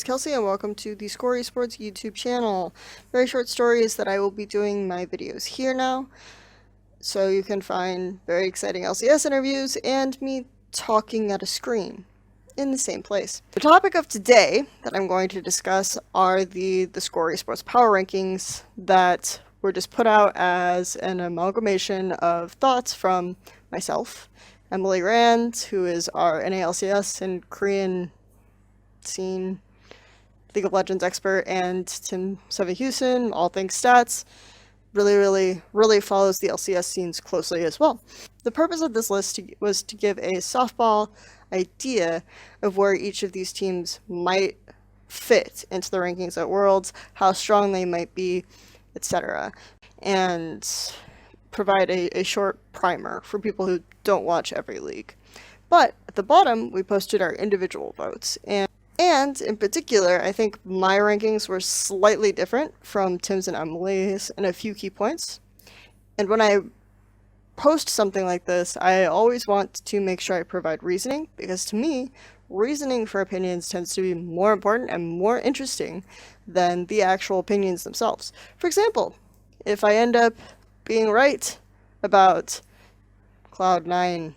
Kelsey and welcome to theScore eSports YouTube channel. Very short stories that I will be doing my videos here now. So you can find very exciting LCS interviews and me talking at a screen in the same place. The topic of today that I'm going to discuss are the theScore eSports power rankings that were just put out as an amalgamation of thoughts from myself, Emily Rand, who is our NALCS and Korean scene League of Legends expert, and Tim Houston, all things stats, really follows the LCS scenes closely as well. The purpose of this list was to give a softball idea of where each of these teams might fit into the rankings at Worlds, how strong they might be, etc. And provide a short primer for people who don't watch every league. But at the bottom, we posted our individual votes. And in particular, I think my rankings were slightly different from Tim's and Emily's in a few key points. And when I post something like this, I always want to make sure I provide reasoning, because to me, reasoning for opinions tends to be more important and more interesting than the actual opinions themselves. For example, if I end up being right about Cloud9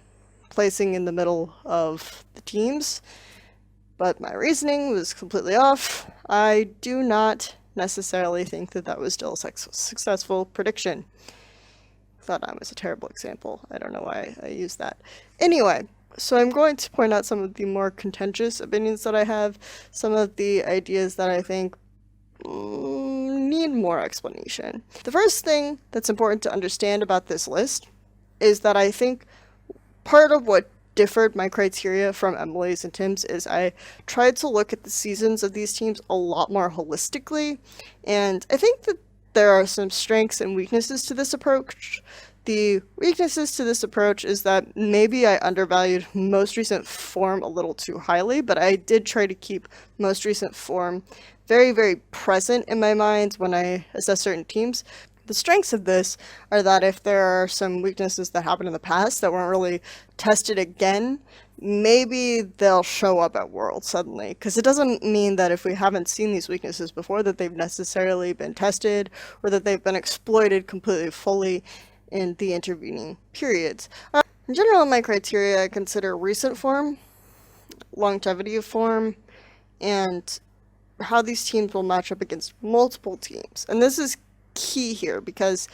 placing in the middle of the teams, but my reasoning was completely off, I do not necessarily think that that was still a successful prediction. Cloud9 was a terrible example. I don't know why I used that. Anyway, so I'm going to point out some of the more contentious opinions that I have, some of the ideas that I think need more explanation. The first thing that's important to understand about this list is that I think part of what differed my criteria from Emily's and Tim's is I tried to look at the seasons of these teams a lot more holistically, and I think that there are some strengths and weaknesses to this approach. The weaknesses to this approach is that maybe I undervalued most recent form a little too highly, but I did try to keep most recent form very present in my mind when I assess certain teams. The strengths of this are that if there are some weaknesses that happened in the past that weren't really tested again, maybe they'll show up at Worlds suddenly. Because it doesn't mean that if we haven't seen these weaknesses before that they've necessarily been tested or that they've been exploited completely fully in the intervening periods. In general, in my criteria, I consider recent form, longevity of form, and how these teams will match up against multiple teams. And this is key here because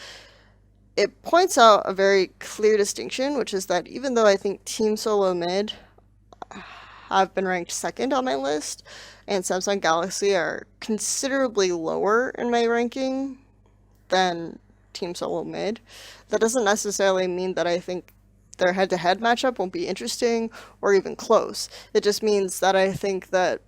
it points out a very clear distinction, which is that even though I think Team SoloMid have been ranked second on my list and Samsung Galaxy are considerably lower in my ranking than Team SoloMid, that doesn't necessarily mean that I think their head-to-head matchup won't be interesting or even close. It just means that I think that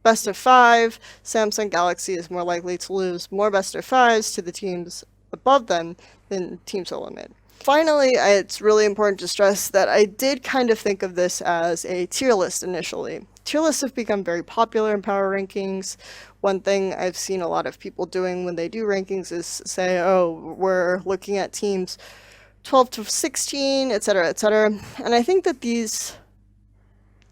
best of 5, Samsung Galaxy is more likely to lose more best of 5s to the teams above them than Team SoloMid. Finally, it's really important to stress that I did kind of think of this as a tier list initially. Tier lists have become very popular in power rankings. One thing I've seen a lot of people doing when they do rankings is say, oh, we're looking at teams 12 to 16, etc., etc. And I think that these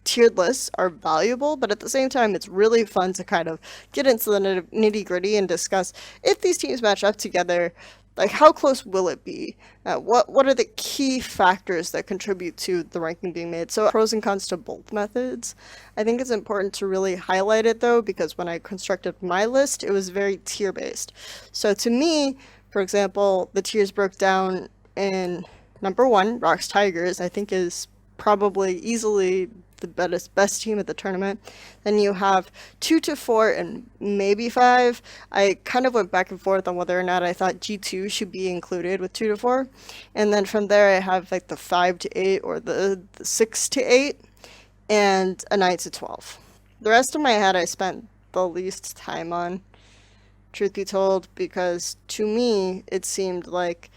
tiered lists are valuable, but at the same time, it's really fun to kind of get into the nitty-gritty and discuss if these teams match up together, like how close will it be? What are the key factors that contribute to the ranking being made? So pros and cons to both methods. I think it's important to really highlight it though, because when I constructed my list, it was very tier-based. So to me, for example, the tiers broke down in number 1, Rocks Tigers, I think is probably easily the best team at the tournament. Then you have 2 to 4 and maybe 5. I kind of went back and forth on whether or not I thought G2 should be included with 2 to 4. And then from there I have like the 5 to 8 or the 6 to 8 and a 9 to 12. The rest of my head I spent the least time on, truth be told, because to me it seemed like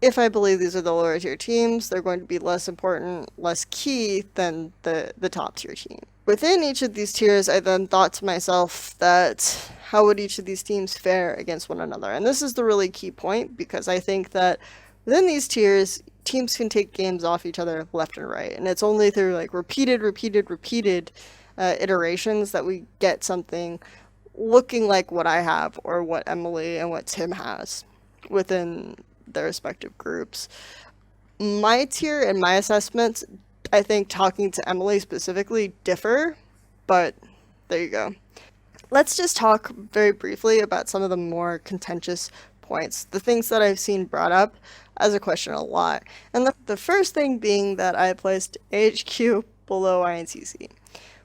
if I believe these are the lower tier teams, they're going to be less important, less key than the top tier team. Within each of these tiers, I then thought to myself that how would each of these teams fare against one another? And this is the really key point, because I think that within these tiers, teams can take games off each other left and right. And it's only through like repeated iterations that we get something looking like what I have or what Emily and what Tim has within their respective groups. My tier and my assessments, I think talking to Emily specifically, differ, but there you go. Let's just talk very briefly about some of the more contentious points, the things that I've seen brought up as a question a lot. And the first thing being that I placed HQ below INTZ.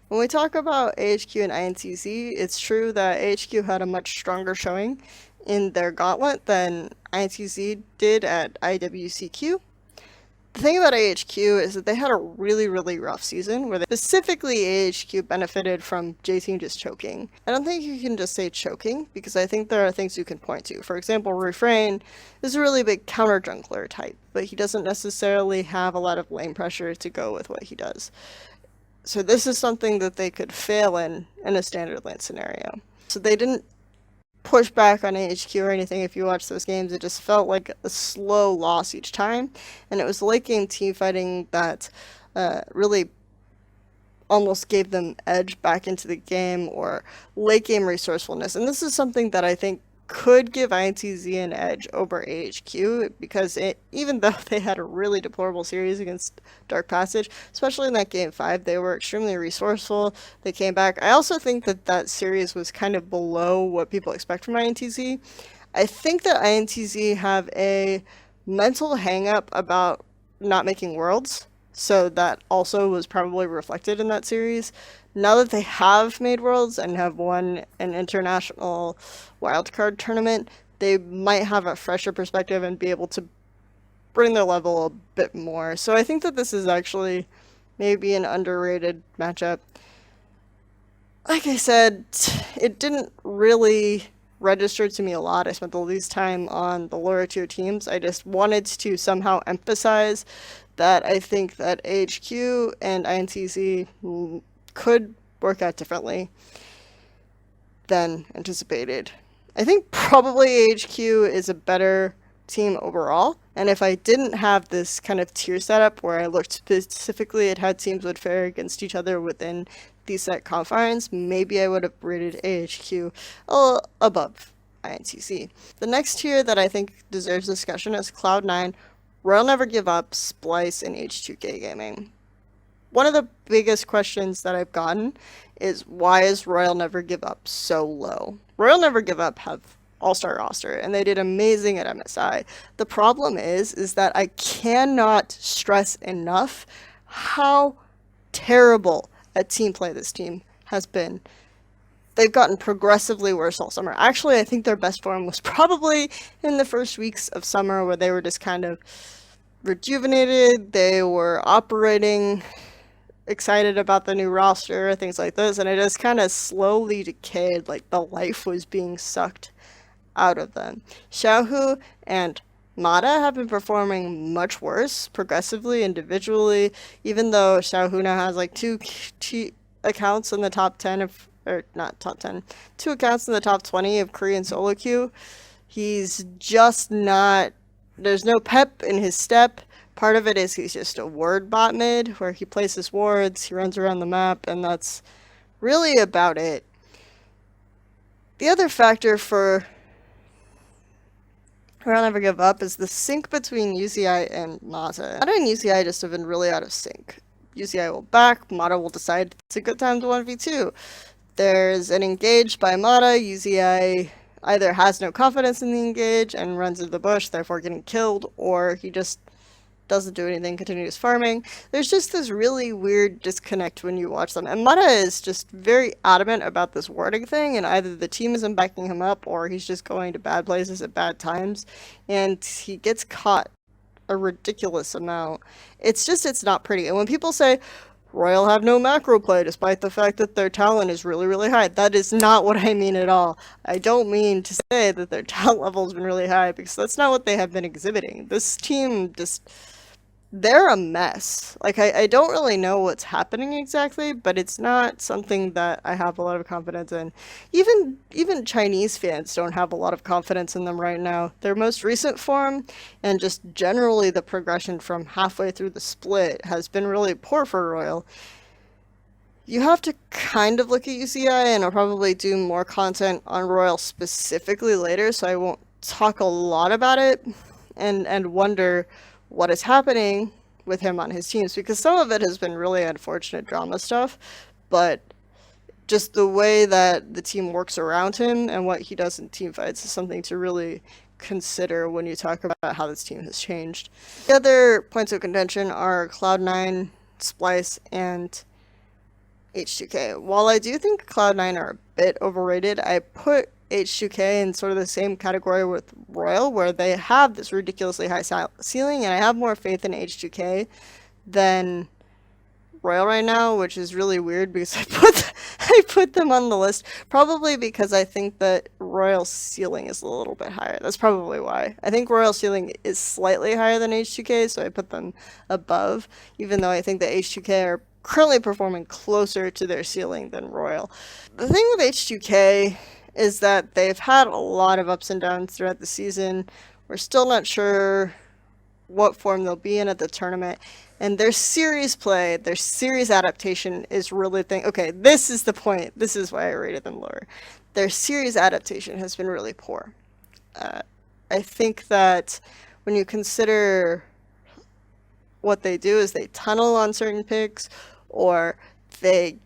When we talk about AHQ and INTZ, it's true that AHQ had a much stronger showing in their gauntlet than INTZ did at IWCQ. The thing about AHQ is that they had a really, really rough season where specifically AHQ benefited from J-Team just choking. I don't think you can just say choking because I think there are things you can point to. For example, Refrain is a really big counter jungler type, but he doesn't necessarily have a lot of lane pressure to go with what he does. So this is something that they could fail in a standard lane scenario. So they didn't push back on AHQ or anything. If you watch those games, it just felt like a slow loss each time. And it was late game team fighting that really almost gave them edge back into the game, or late game resourcefulness. And this is something that I think could give INTZ an edge over AHQ, because even though they had a really deplorable series against Dark Passage, especially in that game 5, they were extremely resourceful. They came back. I also think that that series was kind of below what people expect from INTZ. I think that INTZ have a mental hang-up about not making Worlds, so that also was probably reflected in that series. Now that they have made Worlds and have won an international wildcard tournament, they might have a fresher perspective and be able to bring their level a bit more. So I think that this is actually maybe an underrated matchup. Like I said, it didn't really register to me a lot. I spent the least time on the lower tier teams. I just wanted to somehow emphasize that I think that HQ and INTZ could work out differently than anticipated. I think probably HQ is a better team overall, and if I didn't have this kind of tier setup where I looked specifically at how teams would fare against each other within these set confines, maybe I would have rated AHQ above INTZ. The next tier that I think deserves discussion is Cloud9, Royal Never Give Up, Splyce, and H2K Gaming. One of the biggest questions that I've gotten is, why is Royal Never Give Up so low? Royal Never Give Up have all-star roster, and they did amazing at MSI. The problem is that I cannot stress enough how terrible at team play this team has been. They've gotten progressively worse all summer. Actually, I think their best form was probably in the first weeks of summer, where they were just kind of rejuvenated. They were operating excited about the new roster, things like this, and it just kind of slowly decayed, like the life was being sucked out of them. Xiaohu and Mata have been performing much worse progressively, individually, even though Xiaohu now has like two accounts in the top 10 of, or not top 10, 2 accounts in the top 20 of Korean solo queue. He's just not, there's no pep in his step. Part of it is he's just a ward bot mid, where he places wards, he runs around the map, and that's really about it. The other factor for Royal Never Give Up is the sync between UCI and Mata. Mata and UCI just have been really out of sync. UCI will back, Mata will decide it's a good time to 1v2. There's an engage by Mata, UCI either has no confidence in the engage and runs into the bush, therefore getting killed, or he just doesn't do anything, continues farming. There's just this really weird disconnect when you watch them. And Mata is just very adamant about this warding thing, and either the team isn't backing him up or he's just going to bad places at bad times, and he gets caught a ridiculous amount. It's not pretty. And when people say Royal have no macro play despite the fact that their talent is really, really high, that is not what I mean at all. I don't mean to say that their talent level has been really high, because that's not what they have been exhibiting. This team just, they're a mess. Like, I don't really know what's happening exactly, but it's not something that I have a lot of confidence in. Even Chinese fans don't have a lot of confidence in them right now. Their most recent form, and just generally the progression from halfway through the split, has been really poor for Royal. You have to kind of look at UCI, and I'll probably do more content on Royal specifically later, so I won't talk a lot about it and wonder what is happening with him on his teams, because some of it has been really unfortunate drama stuff, but just the way that the team works around him and what he does in team fights is something to really consider when you talk about how this team has changed. The other points of contention are Cloud9, Splyce, and H2K. While I do think Cloud9 are a bit overrated, I put H2K in sort of the same category with Royal, where they have this ridiculously high ceiling, and I have more faith in H2K than Royal right now, which is really weird because I put them on the list probably because I think that Royal's ceiling is a little bit higher. That's probably why. I think Royal's ceiling is slightly higher than H2K, so I put them above, even though I think that H2K are currently performing closer to their ceiling than Royal. The thing with H2K is that they've had a lot of ups and downs throughout the season. We're still not sure what form they'll be in at the tournament. And their series play, their series adaptation is really okay, this is the point. This is why I rated them lower. Their series adaptation has been really poor. I think that when you consider what they do is they tunnel on certain picks, or they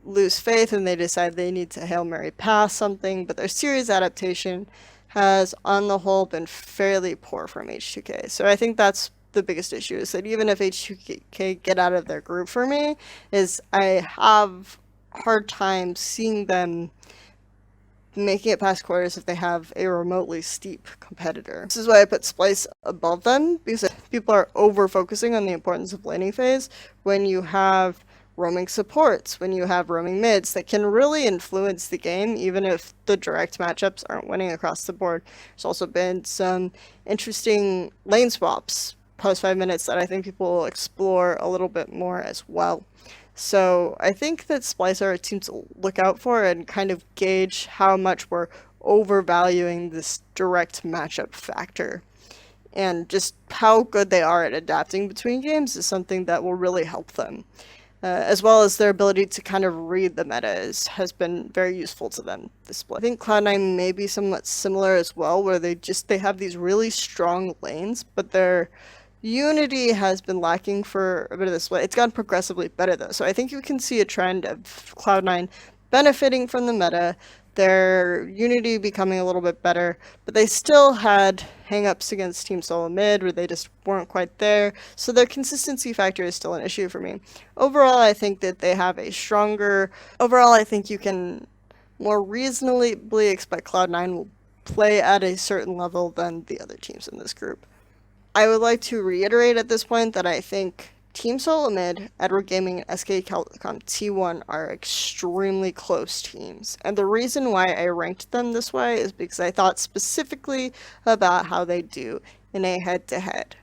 lose faith and they decide they need to Hail Mary pass something, but their series adaptation has on the whole been fairly poor from H2K. So I think that's the biggest issue, is that even if H2K get out of their group for me, is I have a hard time seeing them making it past quarters if they have a remotely steep competitor. This is why I put Splyce above them, because people are over focusing on the importance of laning phase when you have roaming supports, when you have roaming mids that can really influence the game, even if the direct matchups aren't winning across the board. There's also been some interesting lane swaps post 5 minutes that I think people will explore a little bit more as well. So I think that Splyce are a team to look out for and kind of gauge how much we're overvaluing this direct matchup factor. And just how good they are at adapting between games is something that will really help them. As well as their ability to kind of read the meta has been very useful to them. I think Cloud9 may be somewhat similar as well, where they have these really strong lanes, but their Unity has been lacking for a bit of this way. It's gotten progressively better though, so I think you can see a trend of Cloud9 benefiting from the meta, their Unity becoming a little bit better, but they still had hangups against Team SoloMid where they just weren't quite there, so their consistency factor is still an issue for me. Overall, I think that they have overall, I think you can more reasonably expect Cloud9 will play at a certain level than the other teams in this group. I would like to reiterate at this point that I think Team SoloMid, Edward Gaming, and SK Telecom T1 are extremely close teams. And the reason why I ranked them this way is because I thought specifically about how they do in a head-to-head.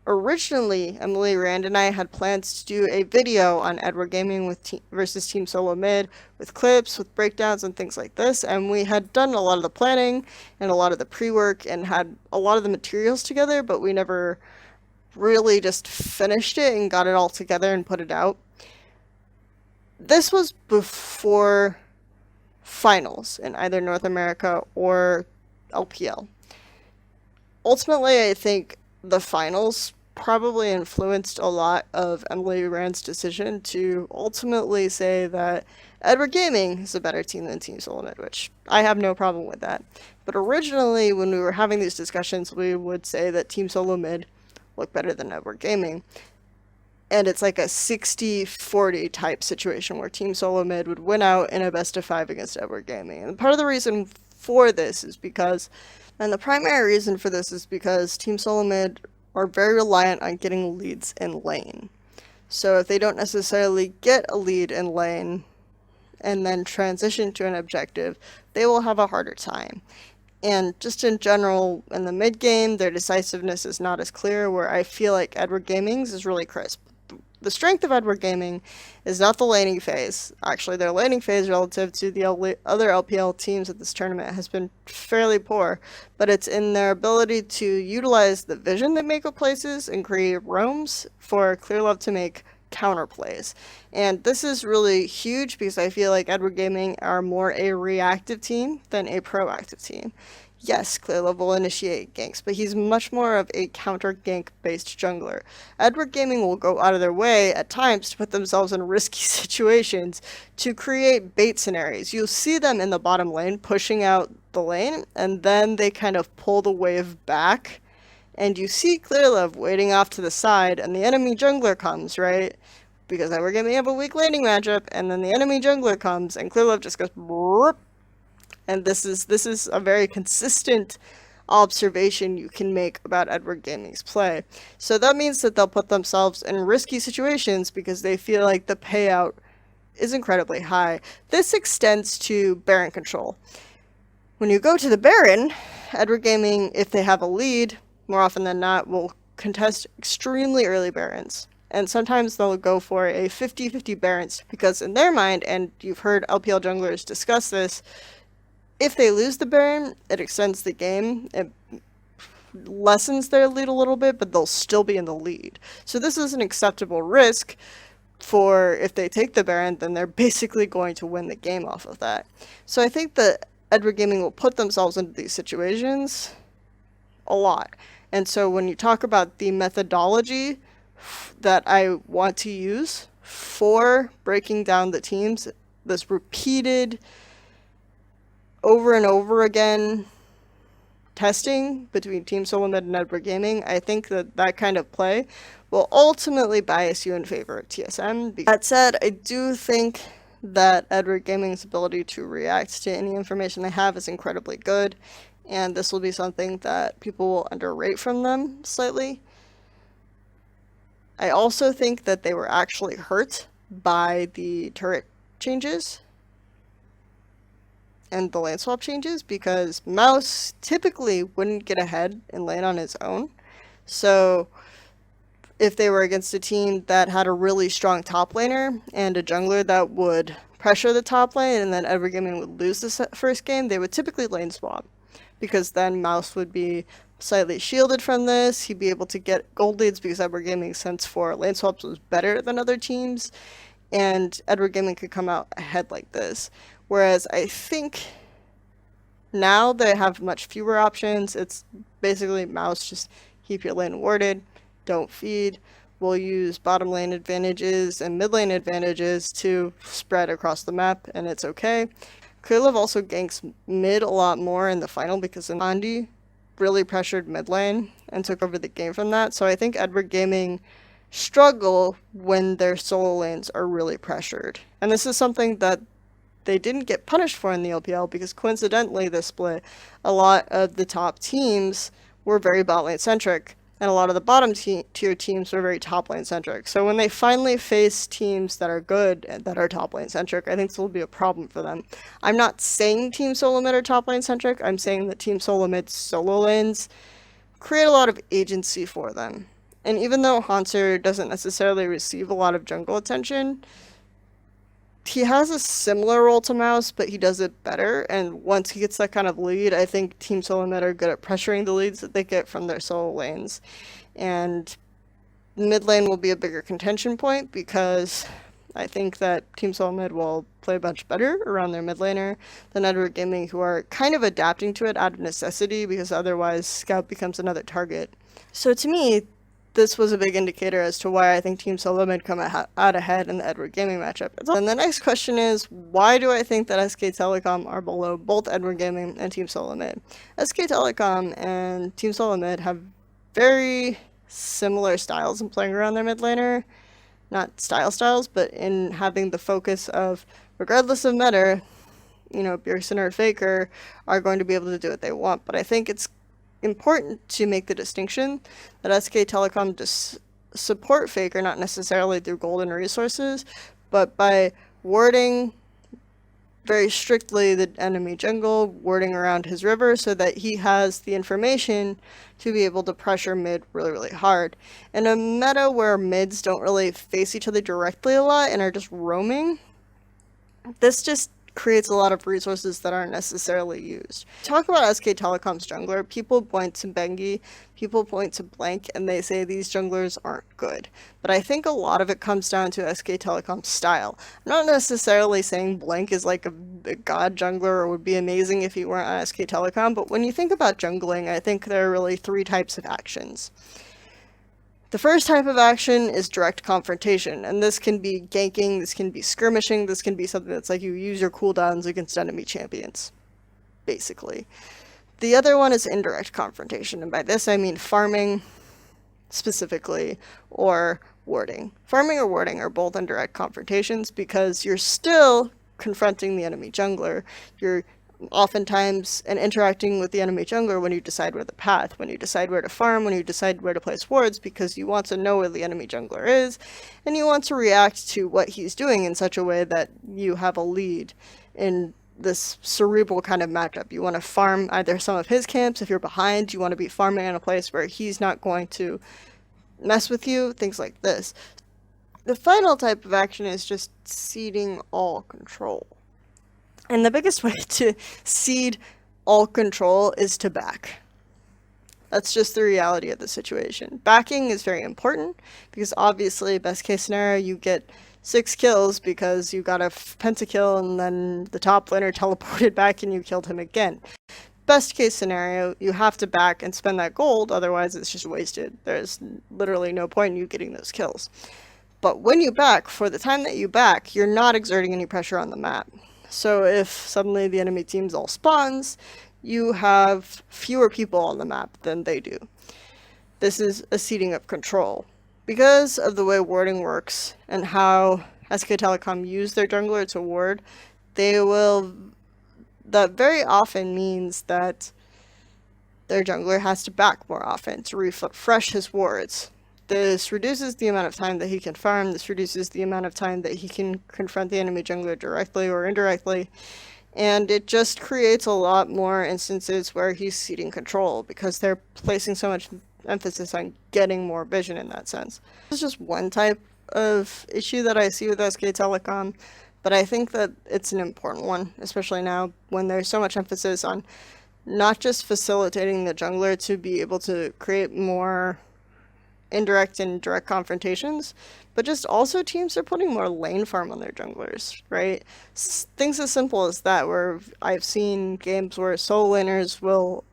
Originally, Emily Rand and I had plans to do a video on Edward Gaming versus Team SoloMid with clips, with breakdowns, and things like this, and we had done a lot of the planning and a lot of the pre-work and had a lot of the materials together, but we never really just finished it and got it all together and put it out. This was before finals in either North America or LPL. Ultimately, I think the finals probably influenced a lot of Emily Rand's decision to ultimately say that Edward Gaming is a better team than Team SoloMid, which I have no problem with that. But originally, when we were having these discussions, we would say that Team SoloMid looked better than Edward Gaming. And it's like a 60-40 type situation where Team SoloMid would win out in a best of 5 against Edward Gaming. And part of the reason for this is because And the primary reason for this is because Team SoloMid are very reliant on getting leads in lane. So if they don't necessarily get a lead in lane and then transition to an objective, they will have a harder time. And just in general, in the mid game, their decisiveness is not as clear, where I feel like Edward Gaming's is really crisp. The strength of Edward Gaming is not the laning phase. Actually, their laning phase relative to the other LPL teams at this tournament has been fairly poor, but it's in their ability to utilize the vision they make of places and create roams for Clearlove to make counterplays. And this is really huge because I feel like Edward Gaming are more a reactive team than a proactive team. Yes, Clearlove will initiate ganks, but he's much more of a counter gank based jungler. Edward Gaming will go out of their way at times to put themselves in risky situations to create bait scenarios. You'll see them in the bottom lane pushing out the lane, and then they kind of pull the wave back, and you see Clearlove waiting off to the side, and the enemy jungler comes, right? Because Edward Gaming have a weak laning matchup, and then the enemy jungler comes, and Clearlove just goes broop. And this is a very consistent observation you can make about Edward Gaming's play. So that means that they'll put themselves in risky situations because they feel like the payout is incredibly high. This extends to Baron control. When you go to the Baron, Edward Gaming, if they have a lead, more often than not, will contest extremely early Barons. And sometimes they'll go for a 50-50 Barons because in their mind, and you've heard LPL junglers discuss this, if they lose the Baron, it extends the game. It lessens their lead a little bit, but they'll still be in the lead. So this is an acceptable risk for if they take the Baron, then they're basically going to win the game off of that. So I think that Edward Gaming will put themselves into these situations a lot. And so when you talk about the methodology that I want to use for breaking down the teams, this repeated over and over again testing between Team SoloMid and Edward Gaming, I think that that kind of play will ultimately bias you in favor of TSM. That said, I do think that Edward Gaming's ability to react to any information they have is incredibly good, and this will be something that people will underrate from them slightly. I also think that they were actually hurt by the turret changes and the lane swap changes because Mouse typically wouldn't get ahead in lane on his own. So if they were against a team that had a really strong top laner and a jungler that would pressure the top lane and then Edward Gaming would lose the first game, they would typically lane swap because then Mouse would be slightly shielded from this. He'd be able to get gold leads because Edward Gaming's sense for lane swaps was better than other teams, and Edward Gaming could come out ahead like this. Whereas I think now they have much fewer options. It's basically Mouse, just keep your lane warded, don't feed. We'll use bottom lane advantages and mid lane advantages to spread across the map, and it's okay. Clearlove also ganks mid a lot more in the final because Andy really pressured mid lane and took over the game from that. So I think Edward Gaming struggle when their solo lanes are really pressured. And this is something that they didn't get punished for in the LPL because coincidentally this split, a lot of the top teams were very bot lane centric and a lot of the bottom tier teams were very top lane centric. So when they finally face teams that are good and that are top lane centric, I think this will be a problem for them. I'm not saying Team SoloMid are top lane centric, I'm saying that Team SoloMid solo lanes create a lot of agency for them. And even though Hanser doesn't necessarily receive a lot of jungle attention, he has a similar role to Mouse, but he does it better, and once he gets that kind of lead, I think Team SoloMid are good at pressuring the leads that they get from their solo lanes. And mid lane will be a bigger contention point because I think that Team SoloMid will play much better around their mid laner than Edward Gaming, who are kind of adapting to it out of necessity because otherwise Scout becomes another target. So to me, this was a big indicator as to why I think Team SoloMid come out ahead in the Edward Gaming matchup. And the next question is, why do I think that SK Telecom are below both Edward Gaming and Team SoloMid? SK Telecom and Team SoloMid have very similar styles in playing around their mid laner. Not styles, but in having the focus of, regardless of meta, Bjergsen or Faker are going to be able to do what they want. But I think it's important to make the distinction that SK Telecom support Faker not necessarily through golden resources, but by warding very strictly the enemy jungle, warding around his river so that he has the information to be able to pressure mid really, really hard. In a meta where mids don't really face each other directly a lot and are just roaming, this just creates a lot of resources that aren't necessarily used. Talk about SK Telecom's jungler, people point to Bengi, people point to Blank, and they say these junglers aren't good. But I think a lot of it comes down to SK Telecom's style. I'm not necessarily saying Blank is like a god jungler or would be amazing if he weren't on SK Telecom, but when you think about jungling, I think there are really three types of actions. The first type of action is direct confrontation, and this can be ganking, this can be skirmishing, this can be something that's like you use your cooldowns against enemy champions, basically. The other one is indirect confrontation, and by this I mean farming, specifically, or warding. Farming or warding are both indirect confrontations because you're still confronting the enemy jungler. You're oftentimes and interacting with the enemy jungler when you decide where the path, when you decide where to farm, when you decide where to place wards, because you want to know where the enemy jungler is, and you want to react to what he's doing in such a way that you have a lead in this cerebral kind of matchup. You want to farm either some of his camps. If you're behind, you want to be farming in a place where he's not going to mess with you, things like this. The final type of action is just ceding all control. And the biggest way to cede all control is to back. That's just the reality of the situation. Backing is very important because obviously, best case scenario, you get 6 kills because you got a pentakill and then the top laner teleported back and you killed him again. Best case scenario, you have to back and spend that gold, otherwise it's just wasted. There's literally no point in you getting those kills. But when you back, for the time that you back, you're not exerting any pressure on the map. So if suddenly the enemy team's all spawns, you have fewer people on the map than they do. This is a ceding of control. Because of the way warding works and how SK Telecom use their jungler to ward, that very often means that their jungler has to back more often to refresh his wards. This reduces the amount of time that he can farm, this reduces the amount of time that he can confront the enemy jungler directly or indirectly, and it just creates a lot more instances where he's ceding control because they're placing so much emphasis on getting more vision in that sense. This is just one type of issue that I see with SK Telecom, but I think that it's an important one, especially now when there's so much emphasis on not just facilitating the jungler to be able to create more indirect and direct confrontations, but just also teams are putting more lane farm on their junglers, right? Things as simple as that, where I've seen games where solo laners will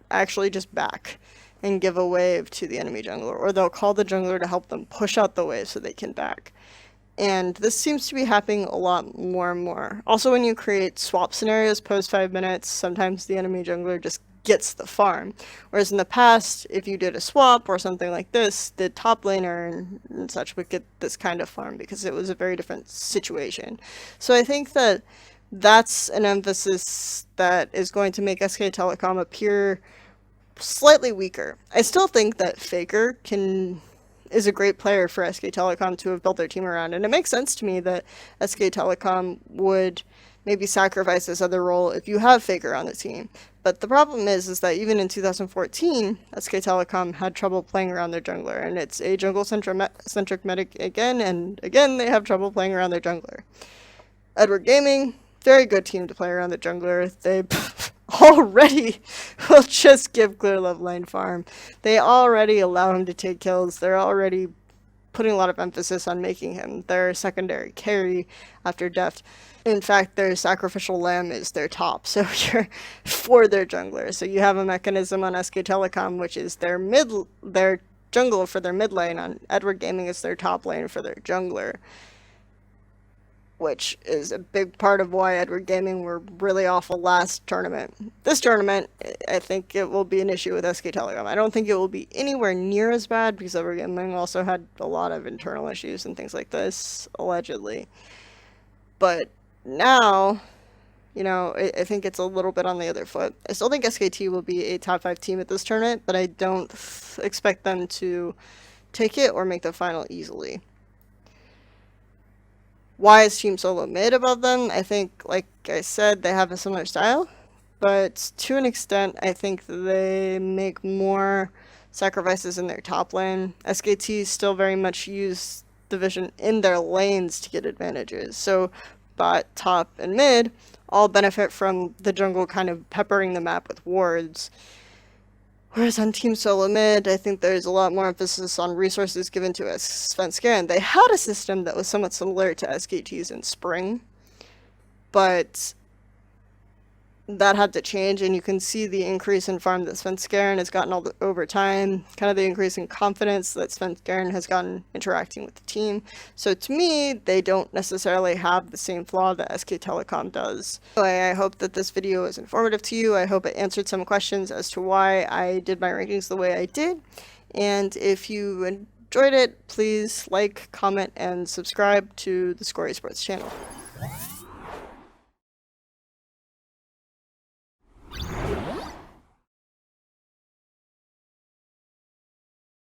actually just back and give a wave to the enemy jungler, or they'll call the jungler to help them push out the wave so they can back. And this seems to be happening a lot more and more. Also, when you create swap scenarios post 5 minutes, sometimes the enemy jungler just gets the farm. Whereas in the past, if you did a swap or something like this, the top laner and such would get this kind of farm because it was a very different situation. So I think that that's an emphasis that is going to make SK Telecom appear slightly weaker. I still think that Faker is a great player for SK Telecom to have built their team around, and it makes sense to me that SK Telecom would maybe sacrifice this other role if you have Faker on the team. But the problem is that even in 2014, SK Telecom had trouble playing around their jungler, and it's a jungle-centric medic again, and again they have trouble playing around their jungler. Edward Gaming, very good team to play around the jungler. They already will just give clear love lane farm. They already allow him to take kills. They're already putting a lot of emphasis on making him their secondary carry after Deft. In fact, their sacrificial lamb is their top, so you're for their jungler. So you have a mechanism on SK Telecom, which is their jungle for their mid lane. On Edward Gaming is their top lane for their jungler, which is a big part of why Edward Gaming were really awful last tournament. This tournament, I think it will be an issue with SK Telecom. I don't think it will be anywhere near as bad because Edward Gaming also had a lot of internal issues and things like this, allegedly. But now, I think it's a little bit on the other foot. I still think SKT will be a top 5 team at this tournament, but I don't expect them to take it or make the final easily. Why is Team SoloMid above them? I think, like I said, they have a similar style, but to an extent, I think they make more sacrifices in their top lane. SKT still very much use the vision in their lanes to get advantages. So bot, top, and mid all benefit from the jungle kind of peppering the map with wards. Whereas on Team SoloMid, I think there's a lot more emphasis on resources given to Svenskeren. They had a system that was somewhat similar to SKT's in Spring, but that had to change, and you can see the increase in farm that Svenskeren has gotten over time, kind of the increase in confidence that Svenskeren has gotten interacting with the team. So to me, they don't necessarily have the same flaw that SK Telecom does. Anyway, I hope that this video is informative to you. I hope it answered some questions as to why I did my rankings the way I did. And if you enjoyed it, please like, comment, and subscribe to the theScore eSports channel.